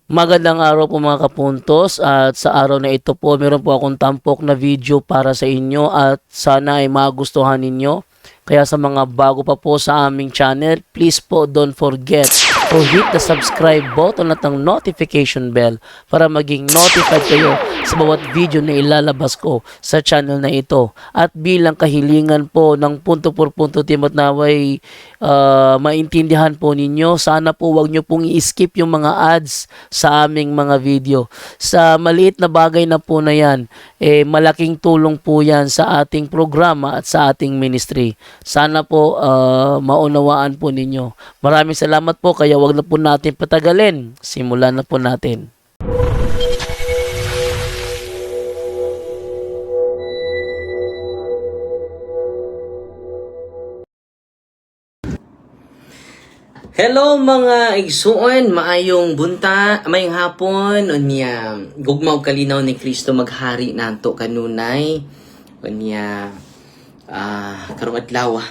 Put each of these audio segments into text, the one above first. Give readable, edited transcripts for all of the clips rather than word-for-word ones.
Magandang araw po mga kapuntos, at sa araw na ito po meron po akong tampok na video para sa inyo at sana ay magustuhan ninyo. Kaya sa mga bago pa po sa aming channel, please po don't forget to hit the subscribe button at ang notification bell para maging notified kayo sa bawat video na ilalabas ko sa channel na ito. At bilang kahilingan po ng punto por punto team at naway maintindihan po ninyo, sana po wag nyo pong i-skip yung mga ads sa aming mga video. Sa maliit na bagay na po na yan, malaking tulong po yan sa ating programa at sa ating ministry. Sana po maunawaan po ninyo. Maraming salamat po, kaya wag na po natin patagalin. Simulan na po natin. Hello mga igsuon, maayong mayong hapon, unya gugmaw kalinaw ni Kristo maghari nato kanunay. Unya karong adlaw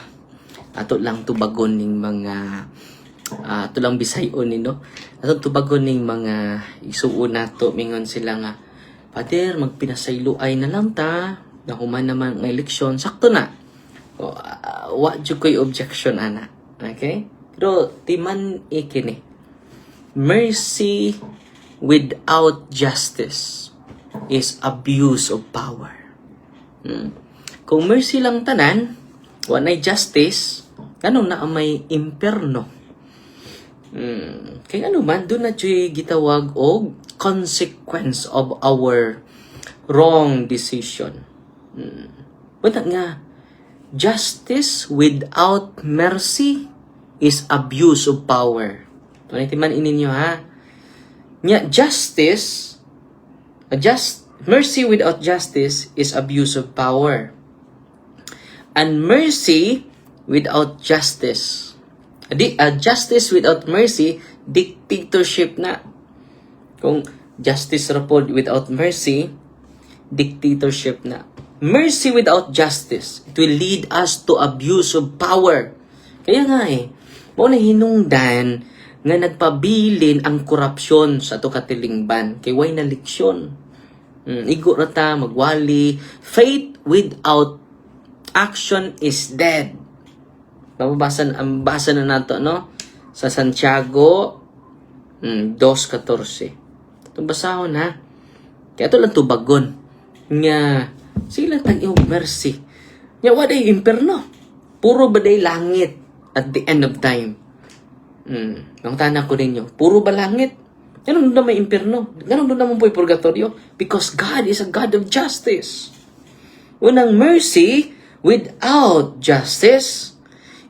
ato lang tubagon ning mga ato lang bisayon ni no. Ato tubagon ning mga igsuon nato mingon sila nga, Pader, magpinasayloay na lang ta. Nahuman naman ng eleksyon, sakto na. Wa jud koy objection ana. Okay? Pero timan ikini, mercy without justice is abuse of power. Kung mercy lang tanan, wanay justice, ganun na may imperno. Kaya ano man, doon na dyo'y gitawag og consequence of our wrong decision. Wala nga, justice without mercy is abuse of power. Tunay-timan ininyo ha. Nya mercy without justice is abuse of power. And mercy without justice. Justice without mercy, dictatorship na. Kung justice rapod without mercy, dictatorship na. Mercy without justice, it will lead us to abuse of power. Kaya nga mao na hinungdan nga nagpabilin ang korupsyon sa ato katilingban kay way na leksyon. Igo ra ta magwali, faith without action is dead. Basa na nato no sa Santiago 2:14. Itong basahon ha. Kaya ito lang tubagon nga sila tag-iog mercy. Nga waday imperno. Puro baday langit at the end of time. Ang tanak ko ninyo, puro ba langit? Ganun doon na may imperno. Ganun doon naman po yung purgatorio. Because God is a God of justice. Unang mercy without justice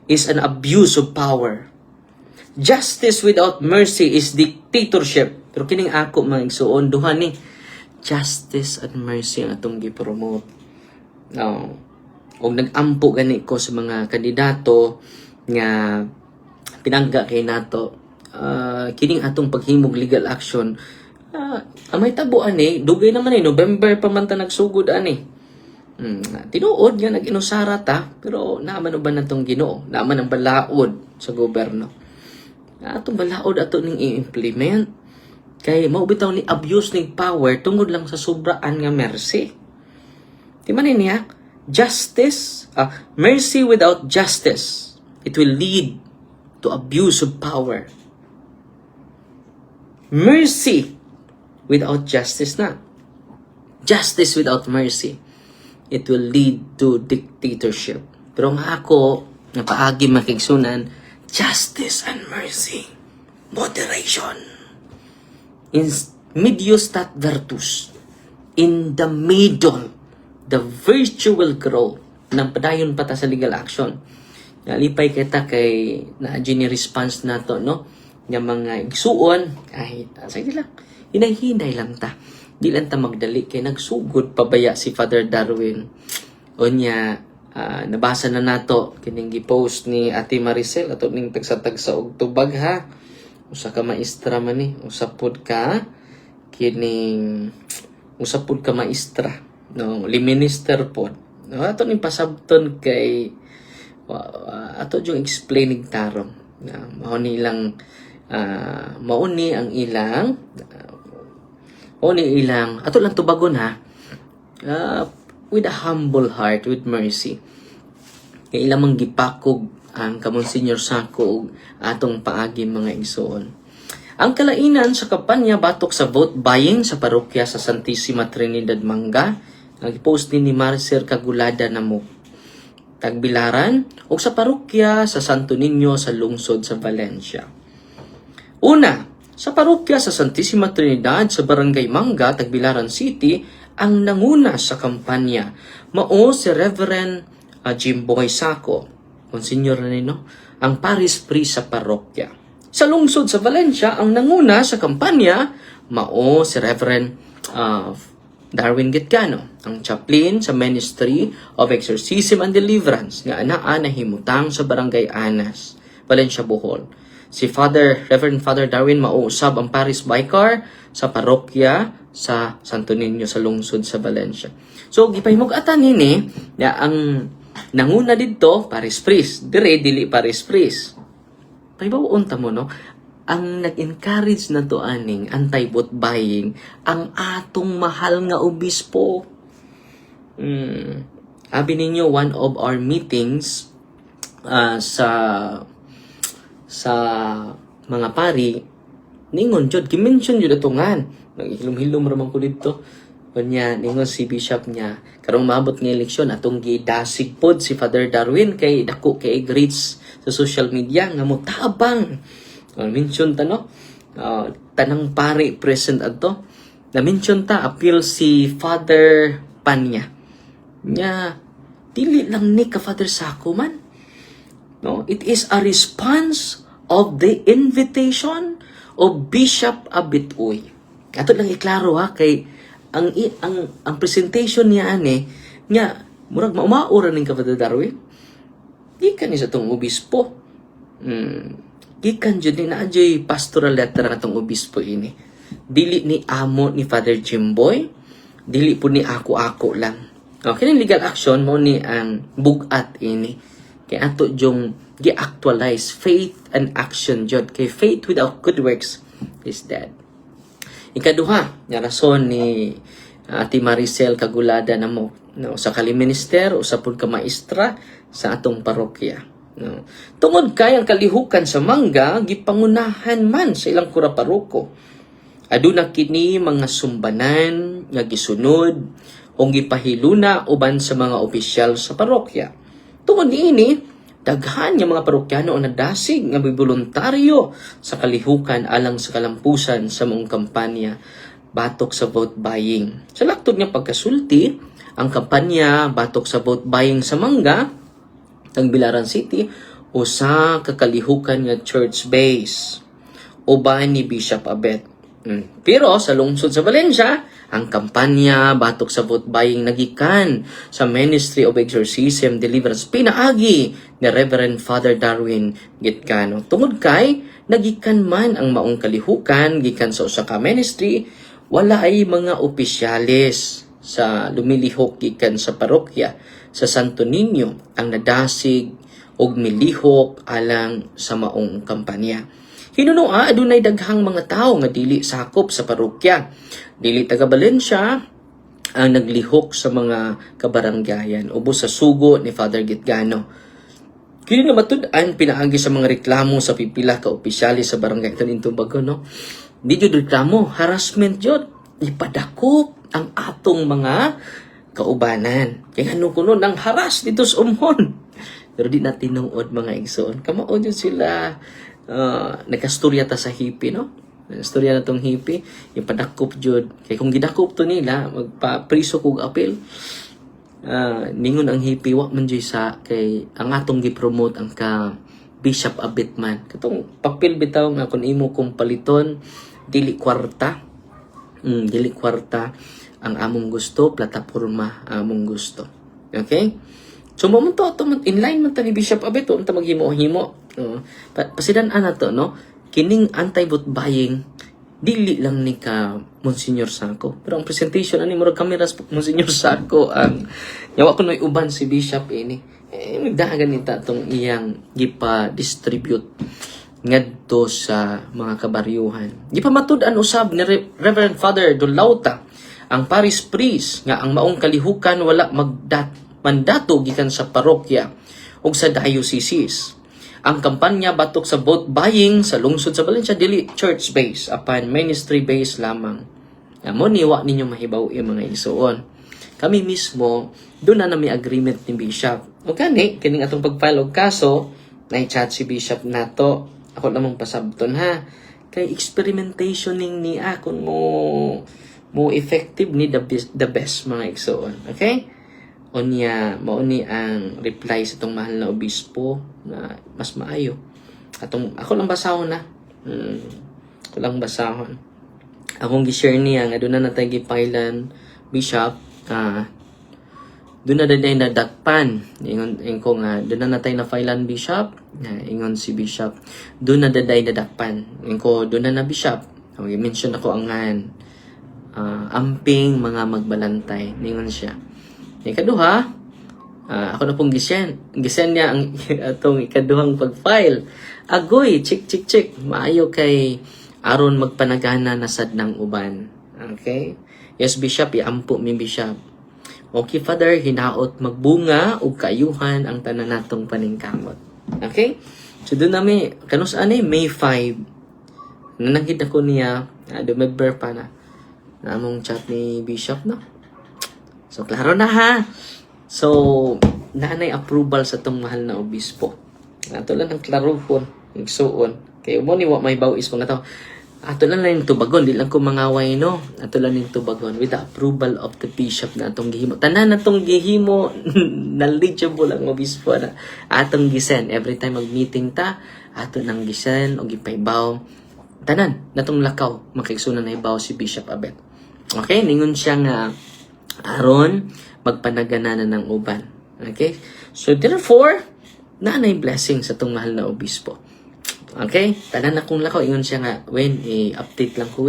is an abuse of power. Justice without mercy is dictatorship. Pero kining ako mga igsuon, duha ni justice and mercy ang atong gipromote. Now, o nag-ampo gani ko sa mga kandidato nga pinangga kay nato, kining atong paghimog legal action, may tabuan dugay naman November pa man ta nagsugod tinuod nga nag-inusara ta, pero naman ba natong Ginoo, naman ang balaod sa gobyerno. Atong balaod ato ning i-implement kay mao bitaw ni abuse ning power tungod lang sa sobraan nga mercy. Di man niya justice, mercy without justice, it will lead to abuse of power. Mercy without justice na. Justice without mercy, it will lead to dictatorship. Pero nga ako, napaagi makigsunan, justice and mercy, moderation. In medio stat virtus, in the middle, the virtue will grow. Nang padayon pa ta sa legal action. Nalipay kita kay na-genie response nato no nga mga igsuon kahit sige lang hinay-hinay lang ta, di lang ta magdali kay nagsugod pabaya si Father Darwin. Unya nabasa na nato kining gi-post ni Ate Maricel ato ning tagsa-tagsa og tubag ha. Usa ka maestra man usapod ka kining usapod ka maestra no liminister pod no ato ning pasabton kay ato yung explaining tarong na mao nilang mauni ang ilang ato lang tubagon ha, with a humble heart, with mercy. Kaya ilang mang gipakog ang Kamonsenyor Sako atong paagi mga igsoon. Ang kalainan sa kampanya batok sa vote buying sa parokya sa Santissima Trinidad Manga, nag-post ni Marcer Kagulada na mo Tagbilaran o sa parokya sa Santo Niño sa lungsod sa Valencia. Una, sa parokya sa Santissima Trinidad sa Barangay Manga, Tagbilaran City, ang nanguna sa kampanya mao si Reverend Jimboy Sako, Monsignor na nino, ang Paris Priest sa parokya. Sa lungsod sa Valencia, ang nanguna sa kampanya mao si Reverend Darwin Gitgano, ang chaplain sa Ministry of Exorcism and Deliverance nga anaa na himutang sa Barangay Anas, Valencia, Bohol. Si Reverend Father Darwin mauusab ang Paris Vicar sa parokya sa Santo Niño sa lungsod sa Valencia. So gipahimug-atan nini na ang nanguna didto Paris Priest, dili Paris Priest. Pahibaw unta mo no, ang nag-encourage na to aning anti-vote buying ang atong mahal nga obispo. Abi ninyo, one of our meetings sa mga pari, ningon jud gimension jud atungan. Naghilom-hilom ramang ko dito. Kanya, ningon si bishop niya, karong maabot ng eleksyon, atong gidasig pod si Father Darwin kay dako kay reach sa social media nga mo tabang. Na-mention ta no? Tanang pari present ato. Na-mention ta, appeal si Father Panya. Nya, dili lang ni ka Father Sako man. No? It is a response of the invitation of Bishop Abitoy. Ato lang iklaro ha, kay ang presentation niya nya murag maumaura ning ka Father Darwin. Gikan ni sa tong obispo. Gikan jud ni naadyoy pastoral letter nga tong obispo ini. Dili ni amo ni Father Jimboy, dili po ni ako lang. Okay, legal action mo ni ang bugat ini. Kay ato jong gi-actualize faith and action jud. Kay faith without good works is dead. Ikaduha, nga rason ni Ate Maricel Kagulada na mo no, sa kaliminister o sa pud ka maestra sa atong parokya. No. Tungod kay ang kalihukan sa Manga, gipangunahan man sa ilang kura paroko. Aduna kini mga sumbanan nga gisunod o gipahiluna uban sa mga opisyal sa parokya. Tungod niini, daghan nga mga parokyano ang nadasig nga voluntaryo sa kalihukan alang sa kalampusan sa mong kampanya batok sa vote buying. Sa laktod nga pagkasulti, ang kampanya batok sa vote buying sa Manga, Tagbilaran City, usa ka kalihukan nga church base uban ni Bishop Abet. Pero sa lungsod sa Valencia, ang kampanya batok sa vote buying nagikan sa Ministry of Exorcism Deliverance pinaagi ni Reverend Father Darwin Gitgano. Tungod kay nagikan man ang maong kalihukan gikan sa usa ka ministry, wala ay mga opisyalis sa lumilihok gikan sa parokya sa Santo Niño ang nadasig og milihok alang sa maong kampanya. Hinunua, adunay daghang mga tao nga dili sakop sa parokya. Dili taga Valencia ang naglihok sa mga kabaranggayan ubos sa sugo ni Father Gitgano. Kini na matud-an pinaagi sa mga reklamo sa pipila ka opisyalis sa barangay kanintong bago no. Di jud reklamo, harassment jud. Ipadakop ang atong mga kaubanan. Kaya ano kuno nang haras dito sa umhon. Pero di natin tinuod mga igsoon. Kamao jud sila nagkastorya ta sa hippie, no? Istorya na tong hippie, yung padakop jud. Kaya kung gidakop to nila, magpa-priso kog apel. Ningon ang hippie, wa man jud sa kay ang atong gi-promote ang ka Bishop Abitman. Katong papel bitaw nga kung imo kong paliton, dili kwarta. Dili kwarta ang among gusto, plataporma among gusto. Okay? So, mo inline man ta ni Bishop Abet, unta maghimo-himo. Pasidan-an na to, no? Kining anti-vote buying, dili lang ni ka Monsignor Sako. Pero ang presentation, ani murag kameras Monsignor Sako, ang yawa ko no'y uban si Bishop ini. Nagdahagan nita itong iyang gipa-distribute ngadto sa mga kabaryuhan. Di pa matud-an usab ni Reverend Father Dolauta, ang parish priest, nga ang maong kalihukan wala mandato gikan sa parokya o sa dioceses. Ang kampanya batok sa vote buying sa lungsod sa Valencia dili church-based, apan ministry-based lamang. Amo niwa ninyo mahibaw mga igsoon. Kami mismo, doon na may agreement ni Bishop. O gani, kining atong pag-file og kaso, na-chat si Bishop nato. Ako namang pasabton ha. Kay experimentation ni kung mo effective ni the best mga igsoon. Okay? Onya, mauni ang reply sa itong mahal na obispo na mas maayo. Ako lang basahon na. Ako lang basahon. Akong gi-share niya nga doon na natay gipailan Bishop. Doon na daday na dakpan. Ingon ko nga doon na natay na filean Bishop. Ingon si Bishop. Doon na daday na dakpan. Ingon ko doon na Bishop. I-mention ako ang amping mga magbalantay. Ingon siya. Ikaduha, ako na pong gisen niya ang atong ikaduhang pag-file. Agoy, chik. Maayo kay aron magpanagana na sad ng uban. Okay? Yes, Bishop, iampo mi Bishop. Okay, Father, hinaot magbunga o kayuhan ang tanan natong paningkamot. Okay? So doon namin, kanus ani May 5. Nanagid ako niya, November pa na. Namong chat ni Bishop, no? So, klaro na ha. So, nanay approval sa tong mahal na obispo. Ato lang ang klaro po. Igsuon. Kaya mo ni may bawis mga tao. Ato lang yung tubagon. Di lang ko mangaway, no? Ato lang yung tubagon. With the approval of the bishop na atong gihimo. Tanan na atong gihimo. Knowledgeable ang obispo na. Atong gisen. Every time mag-meeting ta, ato nang gisen o gipaybaw. Tanan. Natong lakaw. Makaigsunan na ibaw si Bishop Abet. Okay? Ningon siya nga aron magpanagana ng uban. Okay? So therefore, nanay blessing sa tong mahal na obispo. Okay? Tanan akong lakaw ingon siya nga when i-update lang ko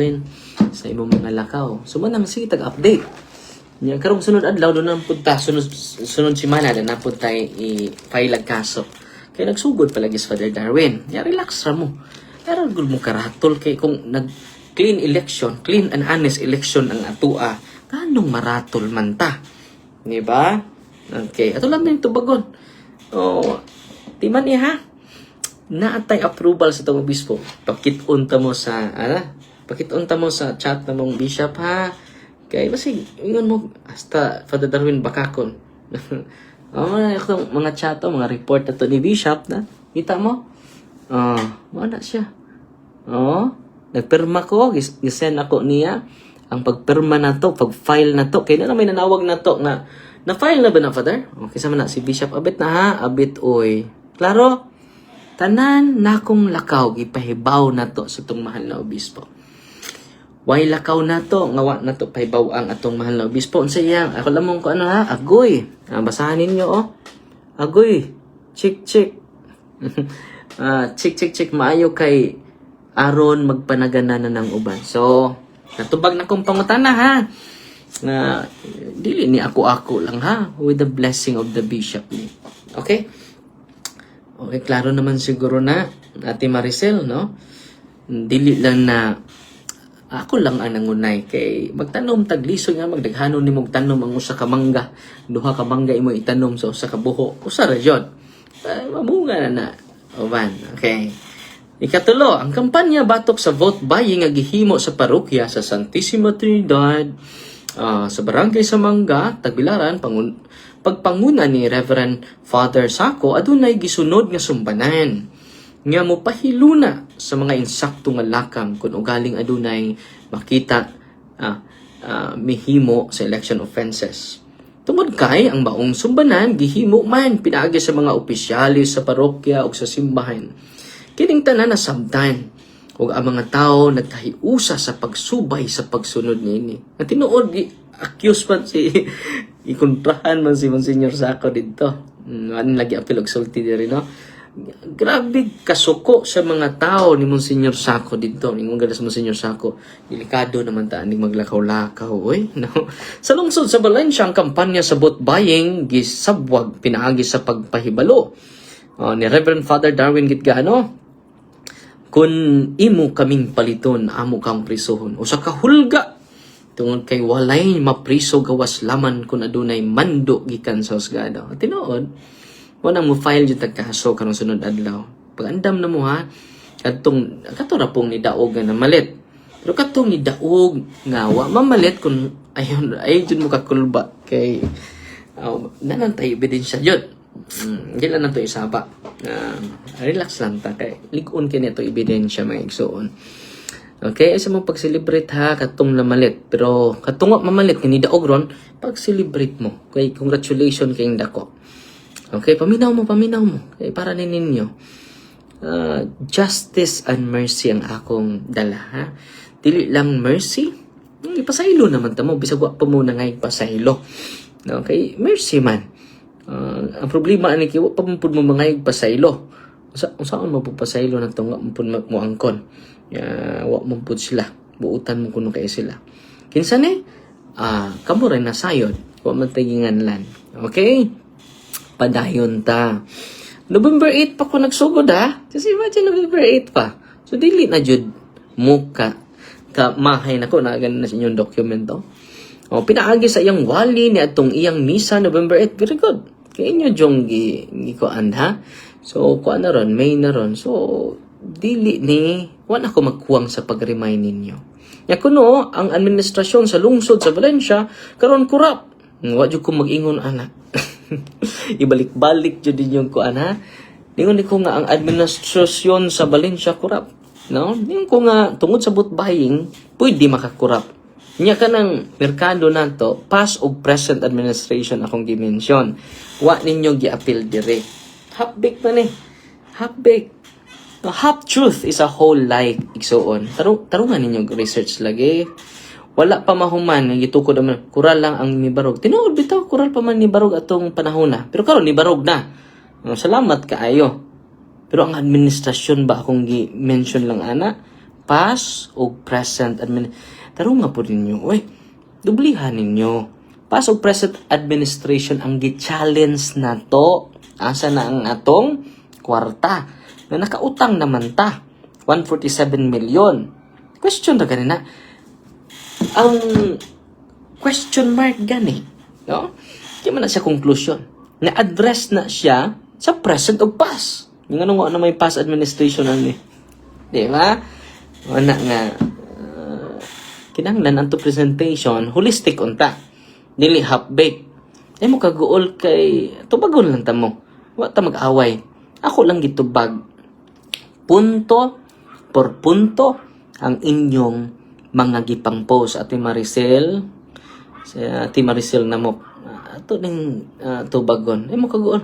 sa imong mga lakaw. So man nang sige tag-update. Nya karong sunod adlaw do nang punta sunod semana na napud tay i-file kaso. Kay nagsugod palagi sa Father Darwin. Ya relax ra mo. Pero gud mo karatol kay kung nag clean and honest election ang atua. Kanong maratol man ta? Di ba? Okay. Ato lang din tubagon. Di man ha? Naatay approval sa itong obispo. Pakit-on ta mo sa chat na mong Bishop ha? Kaya basi, ingon mo, hasta Father Darwin bakakon. Mga chat mga report na to ni Bishop na. Kita mo? Wala siya. Nagpirma ko, gisend ako niya. Ang pagpirma na to, pag-file na to, kaya na may nanawag na to nga, na-file na ba na, Father? Okay, sama na, si Bishop Abet na ha, Abet oy. Klaro? Tanan na kong lakaw, ipahibaw na to sa itong mahal na obispo. Why lakaw na to, ngawa na to, pahibaw ang atong mahal na obispo. Unsa iya, ako lamang ko ano ha, agoy. Basahan ninyo, agoy, chik. Chik, maayo kay aron magpanagana na ng uban. So, natubag na kong pangutana ha. Na dili ni ako lang ha. With the blessing of the bishop ni. Okay? Okay, klaro naman siguro na Ate Maricel, no? Dili lang na ako lang ang nangunay kay magtanom taglisoy nga magdaghanon ni mong tanom ang usa ka mangga. Duha ka mangga imo itanom sa usa ka buho. Usa ra jud. Mamunga na. Oban. Okay. Ikatulo, ang kampanya batok sa vote buying nga gihimo sa parokya sa Santissima Trinidad sa Barangay Samanga, Tagbilaran, pagpanguna ni Reverend Father Sako adunay gisunod nga sumbanan nga mopahiluna sa mga insakto nga lakang kung ugaling adunay makita mihimo sa election offenses. Tungod kay ang baong sumbanan gihimo man pinaagi sa mga opisyalis sa parokya ug sa simbahan. Kining tanan na sabtan ug ang mga tao nagkahiusa sa pagsubay sa pagsunod niini. At tinuod accuse man si ikontrahan man si Monsignor Sako dito. Ano lagi apil og sulti diri no. Grabe kasuko sa mga tao ni Monsignor Sako dito. Ningon gala sa Monsignor Sako, delikado naman ta aning maglakaw-lakaw oy. No. Sa lungsod sa Valencia ang kampanya sa vote buying gisabwag pinaagi sa pagpahibalo ni Reverend Father Darwin Gitgano. Kung imo kaming paliton, amo kang prisohon. Usa ka hulga tungod kay walay mapriso gawas laman kung adunay mando gikan sa husgado. Tinuod, wala mo file jud tag kaso karong sunod adlaw. Pag andam na mo ha, katura pong ni daog nga namalit. Pero katong ni daog nga wa mamalit kung ayun jud mo kakulba kay nanantay ebidensya jud. Hindi lang na ito isapa. Relax lang ta. Kay ligon ka nito ebidensya mga igsoon. Okay? Isa mong pag-celebrate ha, katong namalit. Pero katong mamalit, kanidaog ron, pag-celebrate mo. Okay? Congratulations kayong dako. Okay? Paminaw mo. Okay? Para ninyo. Justice and mercy ang akong dala ha. Dili lang mercy. Ipasaylo naman tamo. Bisag wa pa mo na nga ipasaylo. Okay? Mercy man. Ang problema ani kay wa pa mo mga pasaylo. Saan mo pasaylo na tunga mo angkon. Wa mo pud sila. Buutan mo kuno kay sila. Kinsa ni? Kamo rin nasayod. Wa man taginganlan. Okay? Padayon ta. November 8 pa ko nagsugod ha. Kasi imagine November 8 pa. So dili na jud muka ka mahay nako na ganin na sa inyong dokumento. Pinaagi sa iyang wali ni atong iyang misa November 8. Very good. Kaya inyo jong gikuan ha. So, kuan na ron, May na ron. So, dili ni, wala ako magkuwang sa pag-remind ninyo. Ya kuno, ang administrasyon sa lungsod sa Valencia, karon kurap. Wa jud ko mag-ingon anak. Ibalik-balik jud din yung kuan ha. Ningon ko nga ang administrasyon sa Valencia kurap. No? Ningon ko nga tungod sa vote buying, pwede makakurap. Nya ka ng merkado nato, past o present administration akong dimensyon. Wa ninyo gi-appeal dire. Half-baked man eh. Half-baked. Half-truth is a whole lie. Igsoon. Tarungan ninyo research lagi. Wala pa mahuman. Gitukod naman. Kural lang ang nibarog. Tinuod bitaw. Kural pa man nibarog atong panahon na. Pero karon nibarog na. Salamat kaayo. Pero ang administrasyon ba akong gi-mention lang ana? Past o present administration. Tarong nga po ninyo, dublihan ninyo. Past o present administration ang gi-challenge na to. Asa na ang atong kwarta. Na nakautang naman ta. 147 million. Question na ganina. Ang question mark gani. No? Di man na siya conclusion. Na-address na siya sa present o past. Yung ano nga may past administration ani. Di ba? Wala nga. Kinahanglan ang to presentation holistic unta dili half-baked mo kaguol kay tubagon lang ta mo wa ta mag-away ako lang gitubag punto por punto ang inyong mga gipang post Ate Maricel na mo ato ning tubagon mo kaguol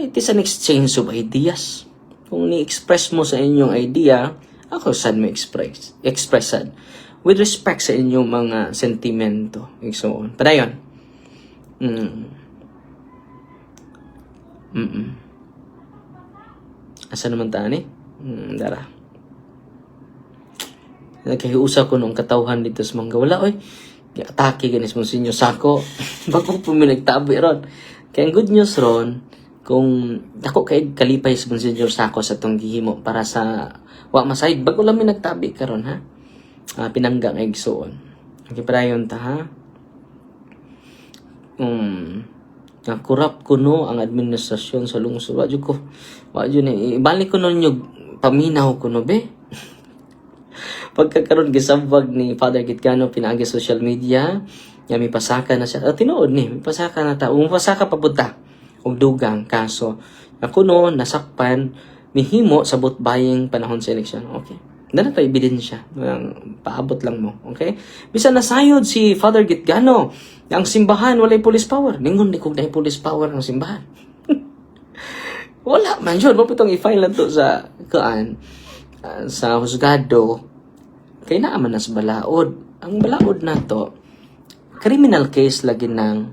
it is an exchange of ideas kung ni-express mo sa inyong idea ako sad mo expressan with respect sa inyong mga sentimento. So, padayon. Asa naman tani? Dara. Nagkahiusa ko nung katawhan dito sa mangga. Wala, atake ganis mo sinyo sako. Bago po may nagtabi ron. Kaya ang good news ron, kung ako kay kalipay sa Monsignor Sako sa itong gihimo para sa wa masayid. Bago lang may nagtabi karon ha? Pinanggang egsoon. Okay, padayon ta ha. Kurap kuno ang administrasyon sa lungsod. Wa jud ni ibalik ko nun yung paminaw kuno be. Pagkakaroon gisabwag ni Father Gitgano pinaagi social media, ya may pasaka na siya. Tinuod ni, may pasaka na ta. Pasaka pa punta og dugang kaso. Kuno nasakpan mihimo sa vote buying panahon sa eleksyon. Okay. Dala tayo ebidensya. Paabot lang mo. Okay? Bisan nasayod si Father Gitgano. Ang simbahan, walay police power. Ningon di kong na police power ng simbahan. Wala man yun. Mapitong i-file lang to sa sa husgado. Kaya naaman na sa balaod. Ang balaod na to, criminal case lagi ng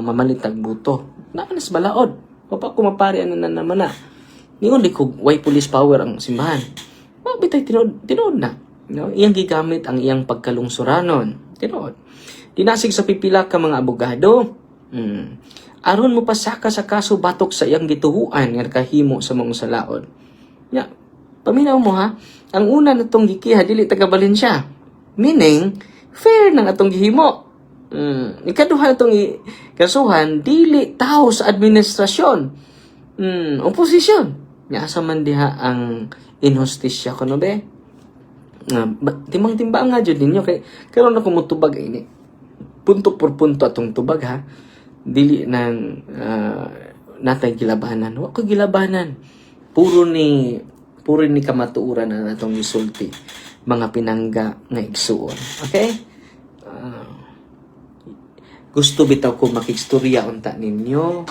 mamalitag buto. Naaman na sa balaod. Papa kumapari na naman na. Ningon di kong way police power ang simbahan. Bitay tinood na. No? Iyang gigamit ang iyang pagkalungsuranon. Tinood. Dinasig sa pipila ka mga abogado. Aron mo pasaka sa kaso batok sa iyang gituhuan nga kahimo sa mga salaod. Ya, Paminaw mo ha. Ang una natong gikiha dili taga Valencia. Meaning fair nang atong gihimo. Ikaduha natong kasuhan dili tao sa administrasyon. Oposisyon. Nya asa man diha ang inhustisya kuno be. Timang-timbang nga jud ninyo kay karon ako motubag ini. Punto por punto atong tubag ha. Dili nang natay gilabanan. Wa ko gilabanan. Puro ni kamatuuran na natong gisulti. Mga pinangga nga igsuon. Okay? Gusto bitaw ko makigstorya unta ninyo.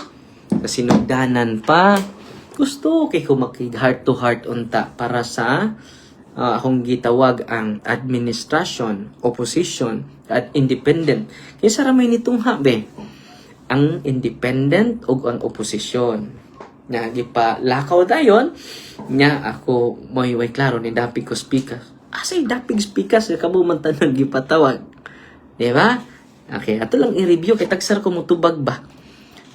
Kasi nugdanan pa. Gusto kay ko makig heart to heart unta para sa akong gitawag ang administration, opposition, at independent. Kaya sa ramay nitong habi, ang independent o ang opposition. Nga, gipalakaw dayon, nga ako, way klaro ni dapig ko speaker. Asay dapig speaker, sa kabumantan ng gipatawag. Diba? Okay, ato lang i-review, kay tagsar ko mutubag ba?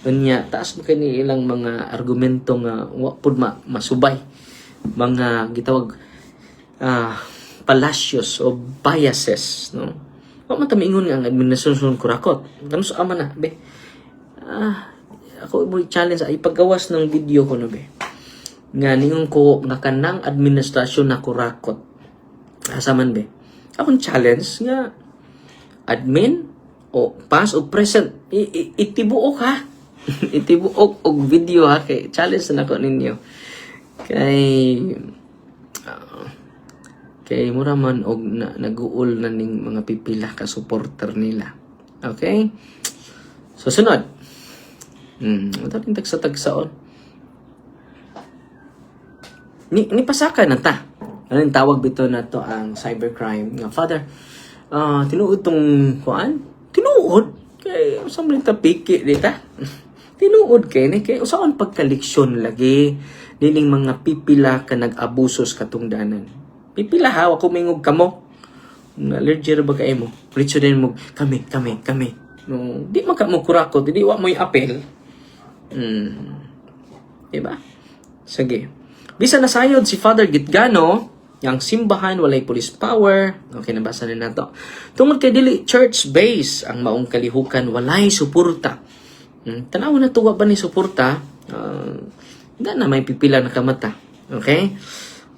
Unya, taas mo kayo ilang mga argumento nga, wapod masubay. Mga gitawag, palacios o biases, no? Wa man ta miingon nga ang administrasyon kurakot. Ganun sa ama na, be. Ako mo challenge ay paggawas ng video ko no be. Nga ningon ko nga kanang administrasyon na kurakot. Asa man be. Akong challenge nga admin o past o present itibuok ha. Itibuok og video ha kay challenge na ko ninyo. Kay mura man og naguol na ning mga pipila ka supporter nila. Okay? So sunod. Ito rin tagsa-tagsaon. Ni pasaka na ta. Ano tawag bito na to ang cybercrime. Nga, Father, tinuod tong kuan? Tinuod? Kay, usang rin ta piki dita. Tinuod kay ni kay usaon pagkaleksyon lagi. Nining mga pipila ka nag-abusos katungdanan. Pipila ha, wako mingog kamo. Allergy ba kayo mo? Pritso din mo, kami. No, di man ka mo kurakot, di wa mo'y apel. Diba? Sige. Bisa nasayod si Father Gitgano, yang simbahan walay police power. Okay, nabasa na nato. Tungod kay dili church base ang maong kalihukan walay suporta. Tanaw na tuwa ba ni suporta? Na may pipila na kamata. Okay?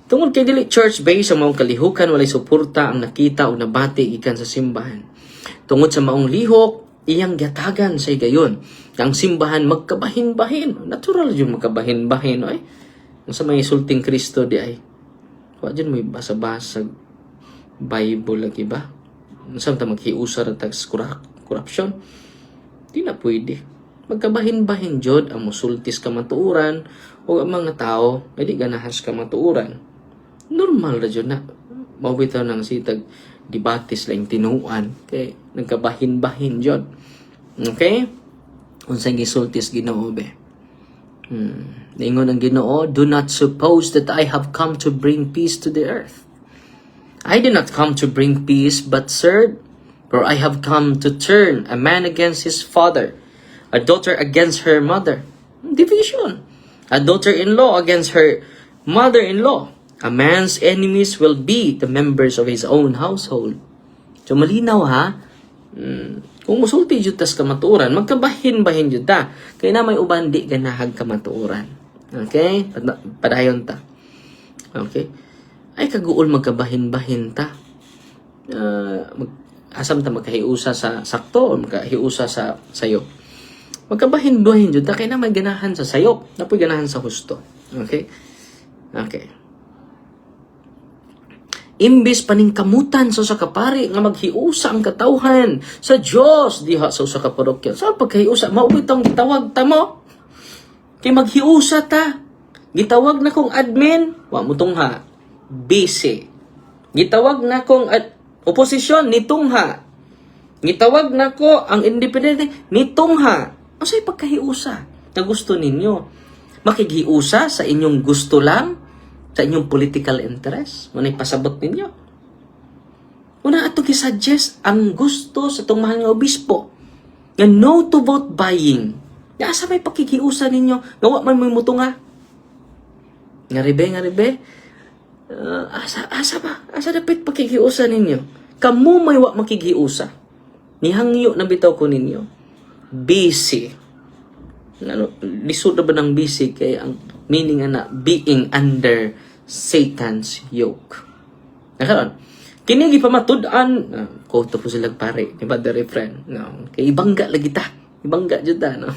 Tungod kay dili church base ang maong kalihukan walay suporta ang nakita o nabati gikan sa simbahan. Tungod sa maong lihok iyang gatagan sa gayon. Ang simbahan magkabahin-bahin. Natural yung magkabahin-bahin. Ay, sa may sulting Kristo di ay. Wa dyan may basa-basa Bible lagi ba? Saan ta maghiusar at corruption? Di na pwede. Magkabahin-bahin jod ang musultis kamatuuran o ang mga tao ay di ganahas kamatuuran. Normal na jod na. Mawitaw ng sitag debates lang tinuan. Okay? Nagkabahin-bahin jod. Okay? Unsang gisultis Ginoo be. Ingon ang Ginoo, do not suppose that I have come to bring peace to the earth. I did not come to bring peace, but sword. For I have come to turn a man against his father, a daughter against her mother. Division. A daughter-in-law against her mother-in-law. A man's enemies will be the members of his own household. So malinaw ha. Kung musulti jud tas kamatuoran, magkabahin-bahin jud ta. Kay na may uban di ganahag kamatuoran. Okay? Padayon ta. Okay? Ay kaguol magkabahin-bahin ta. Asam ta magkahiusa sa sakto o magkahiusa sa sayop. Magkabahin-bahin jud ta kay na may ganahan sa sayop, napoy ganahan sa husto. Okay? Okay. Imbes paningkamutan sa usa ka pari nga maghiusa ang katawhan sa Dios diha sa usa ka parokya. Sa paghiusa mao bitong gitawag ta mo. Kay maghiusa ta. Gitawag na kong admin, wa mo tungha. Busy. Gitawag na kong oposisyon nitungha. Gitawag na ko ang independent nitungha. Unsay pagkahiusa na gusto ninyo? Makighiusa sa inyong gusto lang? Sa inyong political interest? Muna'y pasabot ninyo? Una ato gisuggest ang gusto sa itong mahal nga obispo. Nga no to vote buying. Nga asa may pakikiusa ninyo? Nga wa man may mutunga? Nga ribe. Asa dapat pakikiusa ninyo? Kamu may wa makikiusa. Nihangyo na bitaw ko ninyo. Busy. Lisod na ba ng busy? Kaya ang meaning na being under Satan's yoke. Nakaroon. Kini gipamatud-an, quote po sila pare, ni Brother Efren. No, kay ibangga lagi ta. Ibangga jud ta, no.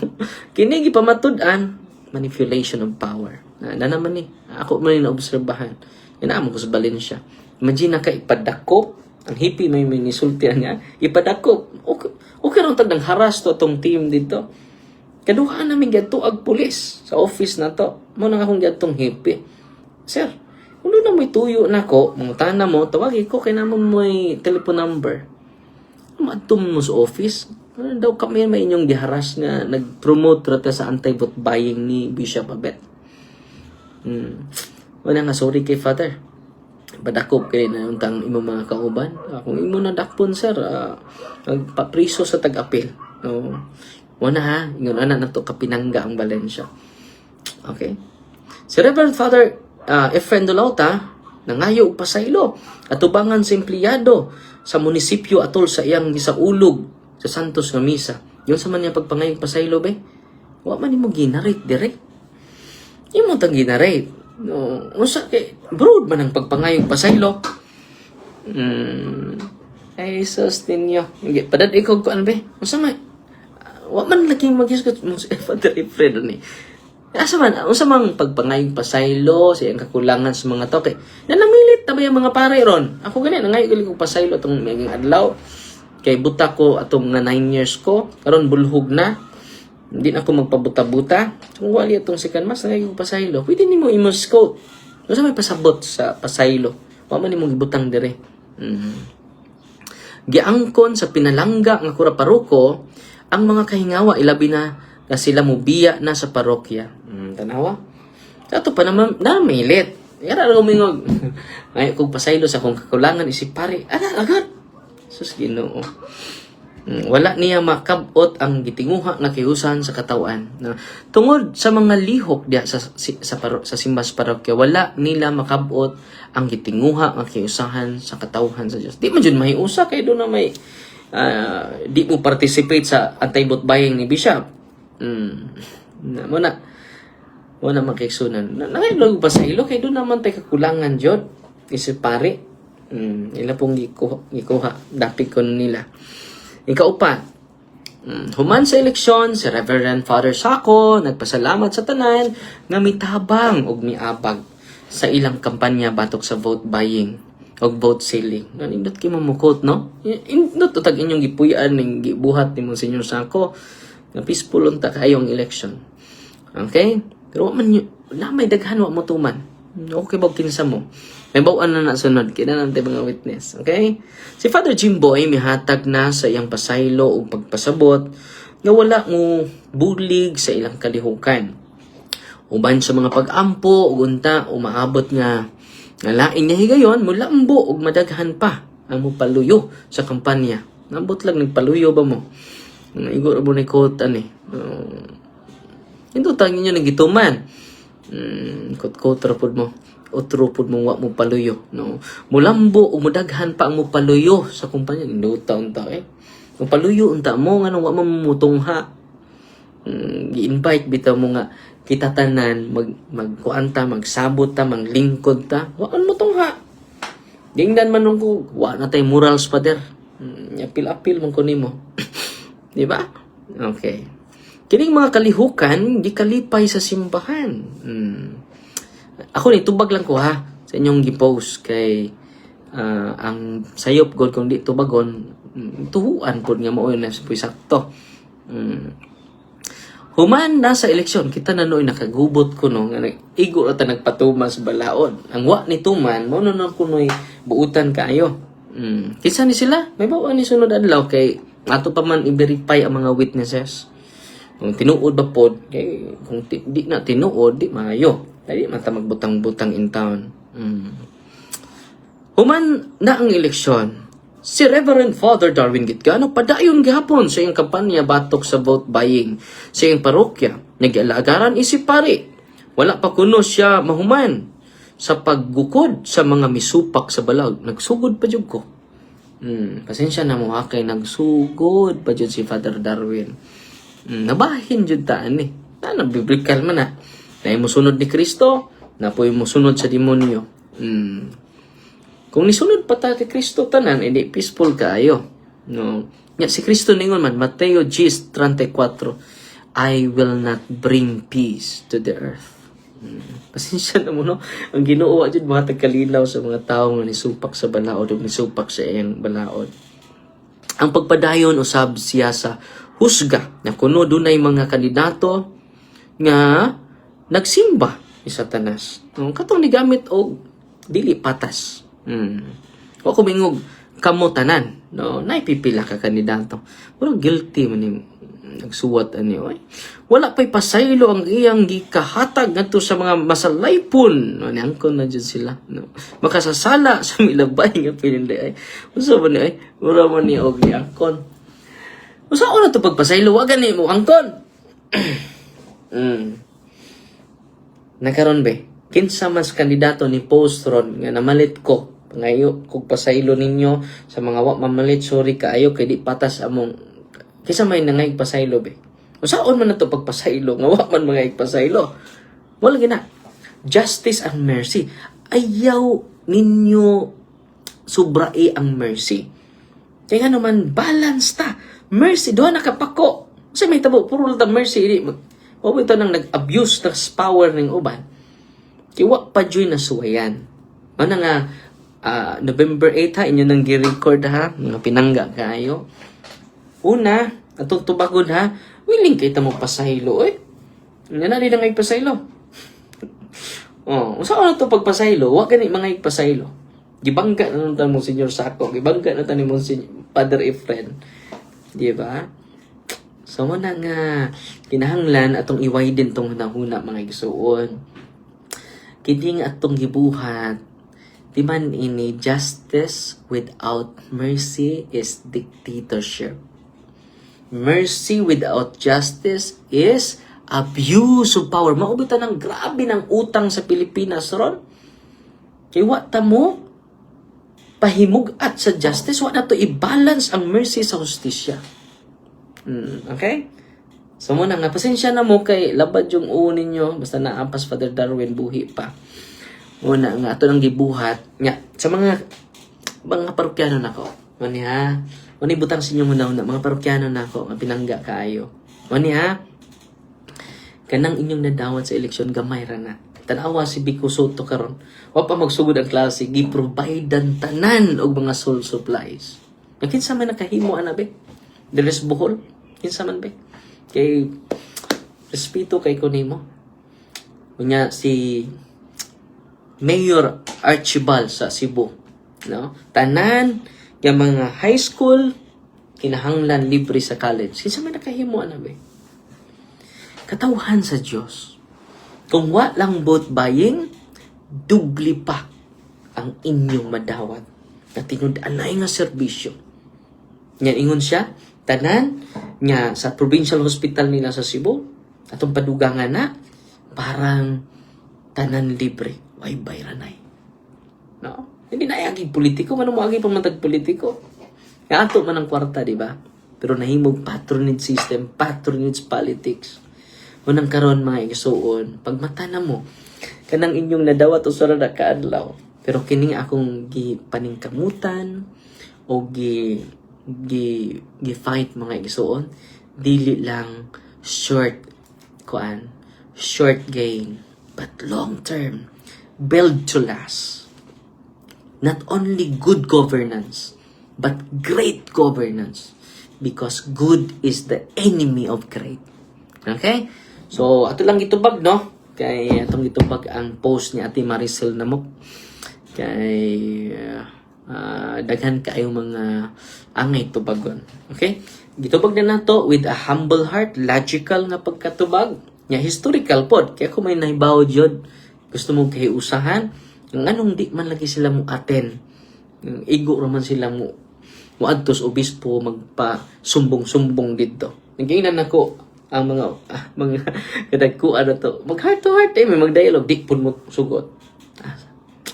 Kini gipamatud-an, manipulation of power. Na naman ni, ako man ni naobserbahan. Inaamo ko sa Valencia. Imagine na ka ipadakop, ang hippie may minisultihan niya, ipadakop. Okay lang tag nang haras to tong team dito. Kaduhaan namin gadto ag pulis sa office na to. Mo nang akong gadtong hippie. Sir, kung na may tuyo na ko, mga na mo, tawagi ko, kaya naman may telephone number. Maadtom mo sa office. Ano daw kami may inyong giharas nga nag-promote rata sa anti-vote buying ni Bishop Abet. Wala nga, sorry kay Father. Padakop kayo na yung tang imong mga kauban. Kung imo na dakpon, sir, magpapriso sa tag-apil. No. Wala ha, yung anak na to kapinangga ang Valencia. Okay? Si Reverend Father Efren Dolauta, nangayo og pasaylo at tubangan sa empleyado sa munisipyo atol sa iyang gisaulog sa Santos nga misa. Yun sa man niya pagpangayong pasaylo, be. Wa man nimo ginarate dire. Imo tang ginarate. No, usa kay broad man ang pagpangayong pasaylo. Ay sus ninyo. Padad ikaw ko be. Usa man wa man lagi maghisgot mo sa Father Efren ni. Asa man, unsa mang pagpangayong pasaylo sa iyang kakulangan sa mga toke. Nanamilit ta ba yung mga pare ron? Ako gani nangayo gali ko pasaylo atong mga adlaw. Kay buta ko atong nga 9 years ko, karon bulhog na. Hindi na ako magpabuta-buta. Kung wali atong second mas nangayo ko pasaylo. Pwede nimo imong scope. Unsa may pasabot sa pasaylo? Wa man nimo gibutang dire. Giangkon sa pinalangga nga kuraparuko ang mga kahingawa ilabi na sila mubiya na sa parokya. Tanawa. Ato pa naman, namilit. Yara lang umingog. Ngayon kong pasaylo sa akong kakulangan, isip pare, agad. Sus, Ginoo. Wala niya makabot ang gitinguha nga kiusan sa katawan. Tungod sa mga lihok diya sa simbas parokya, wala nila makabot ang gitinguha nga kiusahan sa katawhan sa Dios. Di man jud mahiusa kay do na may di mo participate sa anti-vote buying ni Bishop. Wala makiksunan. Nangayon pa sa ilo, kaya doon naman tayo kakulangan dyan. Isip pare. Ila pong gikuha. Dapit ko nila. Ikaupat. Human sa eleksyon, si Reverend Father Sako, nagpasalamat sa tanan, nga mitabang o miabag sa ilang kampanya batok sa vote buying o vote selling. Nanindot ki mamukot, no? Indot to tag inyong gipuyan ng gibuhat ni Monsignor Sako na peaceful unta kayong election. Okay? Pero man may daghan wa mo tuman. Okay ba kinsa mo? May bawaan na sunod kina nante mga witness. Okay? Si Father Jimboy mihatag na sa iyang pasaylo o pagpasabot nga wala mo bulig sa ilang kalihukan. Uban sa mga pag-ampo ug unta umaabot nga lain niya higayon mulambo ug madaghan pa ang mupaluyo sa kampanya. Nambot lang nagpaluyo ba mo? Igor mo ni quote ani. Ito tangin nyo nagituman. Quote rapod mo. Otro pod mo wa mo paluyo. No? Mulambo o mudaghan pa ang mo paluyo sa kumpanya. Induta unta eh. Kung paluyo unta mo nga nung wa mo mutungha. Gi-invite bitaw mo nga kita tanan magkuanta, magsabot ta, maglingkod ta. Wa mo tungha. Dingdan man nung ko, wa na tay morals pa der. Apil-apil man ko nimo. Di ba? Okay. Kining mga kalihukan, di kalipay sa simbahan. Ako ni tubag lang ko ha sa inyong gi-post kay ang sayop god kung di tubagon tuhuan pod nga mao na sa sakto. Human na sa eleksyon kita na noy nakagubot ko no nga igo ra ta nagpatumas balaod. Ang wa ni tuman mao na kunoy buutan kaayo. Kinsa ni sila? May bawa ni sunod adlaw kay ato pa man i-verify ang mga witnesses. Kung tinuod ba pod, kay kung di na tinuod, di maayo. Dali man ta magbutang-butang in town. Human na ang eleksyon. Si Reverend Father Darwin Gitgano padayon gihapon sa iyang kampanya batok sa vote buying sa iyang parokya. Nag-alagaran isip pare. Wala pa kuno siya mahuman. sa paggukod sa mga misupak sa balag. Nagsugod pa jud ko. Pasensya na mo ha, kay nagsugod pa jud si Father Darwin. Nabahin jud taan eh. Biblikal man na. Na mo sunod ni Kristo, na po mo sunod sa demonyo. Kung nisunod pa ta kay Kristo tanan, edi peaceful kaayo. No. Nya si Kristo ningon man, Mateo 10:34, I will not bring peace to the earth. Pasensya na mo, no? Ang Ginoo jud mga tagkalinaw sa mga tao nga nisupak sa balaod o nisupak sa iyang balaod. Ang pagpadayon usab siya sa husga na kuno dunay mga kandidato nga nagsimba ni Satanas. Katong ni gamit og dili patas. Wa ko mingog kamo tanan, no? Naipipila ka kandidato. Pero guilty man ni nagsuwat ani oy. Wala pa'y pasaylo ang iyang gikahatag ngadto sa mga masalaypon. Ani angkon na jud sila, no. Makasasala sa milabay nga pinili ay. Unsa ba ni ay? Mura man ni og ni angkon. Unsa na to pagpasaylo wa gani mo angkon? Nakaron be. Kinsa mas kandidato ni Postron nga namalit ko pangayo kog pasaylo ninyo sa mga wa mamalit, sorry kaayo kay di patas among kisa may nangay pasaylo be. Usaon man na to pagpasaylo nga wa man mga igpasaylo. Wala gina. Justice and mercy. Ayaw ninyo subrai ang mercy. Kaya naman balance ta. Mercy doon nakapako. Kasi may tabo puro lang mercy di Huwag ito nang nag-abuse ng power ng uban. Kiwa pa dyan na suwayan. Mana nga, November 8 ha, inyo nang gi-record ha, mga pinangga kayo. Una, atong tubagon ha, willing kayo mo pasahilo eh. Nga na rin ang igpasahilo. Saan na ito pagpasahilo? Huwag gani mga igpasahilo. Gibangga na naman mo Senyor Sako. Gibangga na tayo mo Father Efren. Di ba? So, na nga, kinahanglan atong iway din tong hunahuna mga igsuon. Kiting atong gibuhat, di man ini justice without mercy is dictatorship. Mercy without justice is abuse of power. Maubitan ng grabe ng utang sa Pilipinas ron. Kaya wata mo, pahimugat sa justice, wala to i-balance ang mercy sa hustisya. Okay? So muna nga, pasensya na mo kay labad yung unin nyo, basta naampas Father Darwin, buhi pa. Muna nga, ito nang gibuhat. Nga, sa mga parokyano na ko, mani ha, mani butang sa inyo muna, mga parokyano na ko, pinangga kaayo. Mani ha, kanang inyong nadawat sa eleksyon, gamay ra na. Tanawa si Biko Soto karon. Wa pa magsugod ang klase, gi-providean tanan og mga school supplies. Kinsa man nakahimo ana be? Deres Bohol, kinsa man be? Kay respeto kay kunimo. Unya si Mayor Archibald sa Cebu, no? Tanan nga mga high school kinahanglan libre sa college. Kinsa man nakahimo ana be? Katawhan sa Dios. Kung wa lang vote buying, dubli pa ang inyong madawat na tinud-anay nga serbisyo. Yan ingon siya, tanan nga sa provincial hospital nila sa Cebu, atong padugangan na, parang tanan libre, way bayranay. No? Hindi na aging politiko, manong mo aging pamantag politiko. Nga ato man ang kwarta, di ba? Pero nahimog patronage system, patronage politics. Unang karon mga igsuon, pag mata na mo, kanang inyong nadawat o sara na kaadlaw, pero kining akong gipaningkamutan o gi-fight mga igsuon, dili lang short gain, but long term, build to last. Not only good governance, but great governance, because good is the enemy of great. Okay? So, ato lang gitubag, no? Kay atong gitubag ang post ni Ate Maricel Namok. Kay daghan kaayo mga angay tubagon. Okay? Gitubag na nato with a humble heart, logical nga pagkatubag, nya historical pod. Kaya kung may nahibaw jud, gusto mo kay usahan, ang anong di man lagi sila mo aten. Igo raman sila mo adtos obispo magpa sumbong-sumbong didto. Nagingnan nako ang mga kadagkuan na to. Mag heart to heart may mag-dialogue, di pun mo sugot.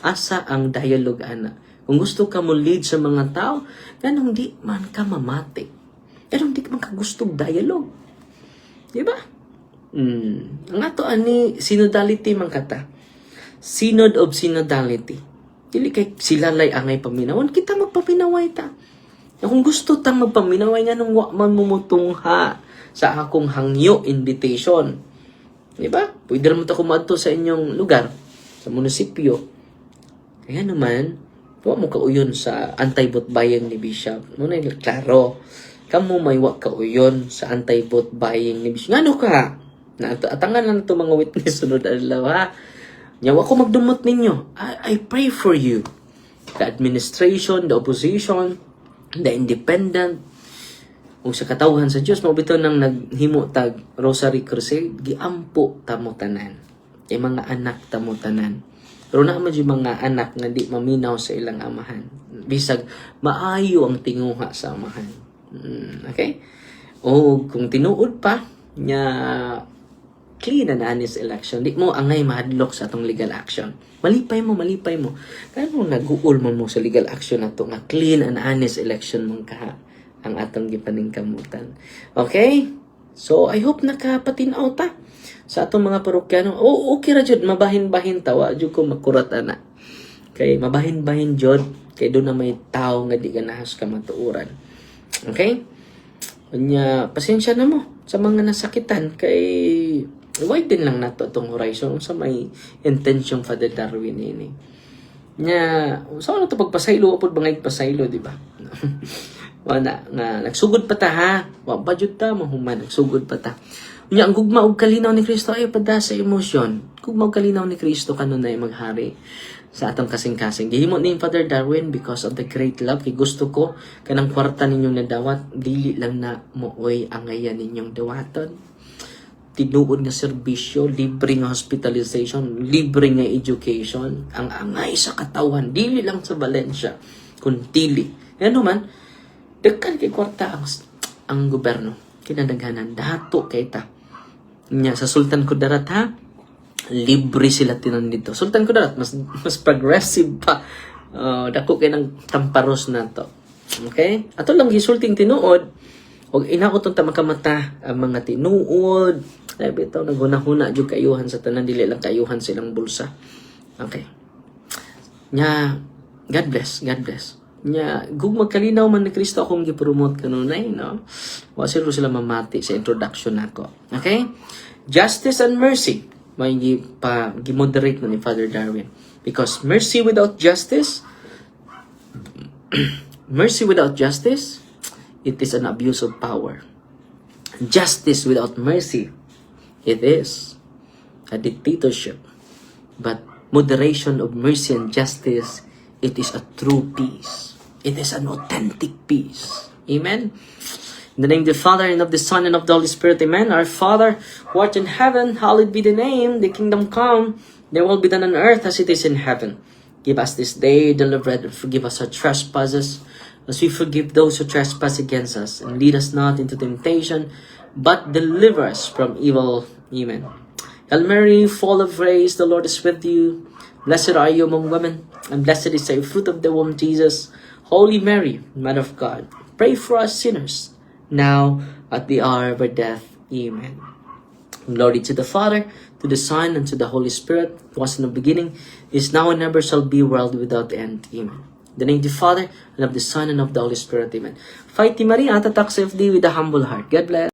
Asa ang dialogue, ana? Kung gusto ka mo lead sa mga tao, ganong di man ka mamati. Ganong di man ka gustong dialogue. Di ba? Ang ato ani, synodality man kata. Synod of synodality. Dili kay sila lay angay paminawan, kita magpaminaway ta. Kung gusto tang magpaminaway nga nung wa man mumutungha sa akong hangyo invitation. Di ba? Pwede naman ako maadto sa inyong lugar, sa munisipyo. Kaya naman, wa mo kauyon sa anti-vote buying ni Bishop. Muna yung klaro. Kamu may wa kauyon sa anti-vote buying ni Bishop. Ngano ka? Atangan lang ito mga witness sunod adlaw ha. Nyawa ko magdumot ninyo. I pray for you. The administration, the opposition, the independent, kung sa katawhan sa Diyos, mabito nang naghimo tag Rosary Crusade, giampo tamutanan. Yung mga anak tamutanan. Pero naman yung mga anak nga di maminaw sa ilang amahan. Bisag, maayo ang tinguha sa amahan. Okay? O kung tinuod pa, nya clean and honest election. Di mo angay mahadlok sa atong legal action. Malipay mo. Kaya mo nag-uul mo sa legal action na to nga clean and honest election mong kaha ang atong gipaningkamutan. Okay? So, I hope nakapatinaw ta sa atong mga parokyano. Okay ra jud, mabahin-bahin tawa jud ko makurat ana. Kay mabahin-bahin jud kay do na may tao nga di ganahas ka matuuran. Okay? Kanya, pasensya na mo sa mga nasakitan kay wide din lang nato itong horizon sa may intention Father Darwin ini. Nya, sa ano to pagpasaylo apod bangay pasaylo, di ba? Wala nga nagsugod pa ta ha. Wa ba jud ta mahuman nagsugod pa ta. Nya ang gugma og kalinaw ni Kristo ay pada sa emosyon. Gugma og kalinaw ni Kristo kanon na maghari sa atong kasing-kasing. Gihimo ni Father Darwin because of the great love. Kay gusto ko kanang kwarta ninyong nadawat dili lang na mooy angayan ninyong dawaton. Tinuod nga serbisyo, libre nga hospitalization, libre nga education, ang angay sa katawan, dili lang sa Valencia, kuntili. Ano man, dagkan kay kwarta ang gobyerno, kinadaghanan, dato kay ta. Nya, sa Sultan Kudarat ha, libre sila tinan dito. Sultan Kudarat, mas progressive pa. Dako kay ng tamparos na to. Okay? Ato lang gisulting tinuod, o inaot ta makamata ang mga tinuod. Ay bitaw naghuna-huna jud kayuhan sa tanan, dili lang kayuhan silang bulsa. Okay. Nya God bless. Nya gug magkalinaw man ni Kristo akong gi-promote kanunay, no? Wa sila mamati sa introduction nako. Okay? Justice and mercy may gi-moderate na ni Father Darwin. Because mercy without justice, it is an abuse of power. Justice without mercy, it is a dictatorship. But moderation of mercy and justice, it is a true peace. It is an authentic peace. Amen? In the name of the Father, and of the Son, and of the Holy Spirit. Amen. Our Father, who art in heaven, hallowed be the name. The kingdom come, their will be done on earth as it is in heaven. Give us this day daily bread, and forgive us our trespasses, as we forgive those who trespass against us. And lead us not into temptation, but deliver us from evil. Amen. Hail Mary, full of grace, the Lord is with you. Blessed are you among women, and blessed is the fruit of the womb, Jesus. Holy Mary, Mother of God, pray for us sinners, now at the hour of our death. Amen. Glory to the Father, to the Son, and to the Holy Spirit, was in the beginning, is now, and ever shall be, world without end. Amen. In the name of the Father, and of the Son, and of the Holy Spirit. Amen. Fight Maria, tatak safety with a humble heart. God bless.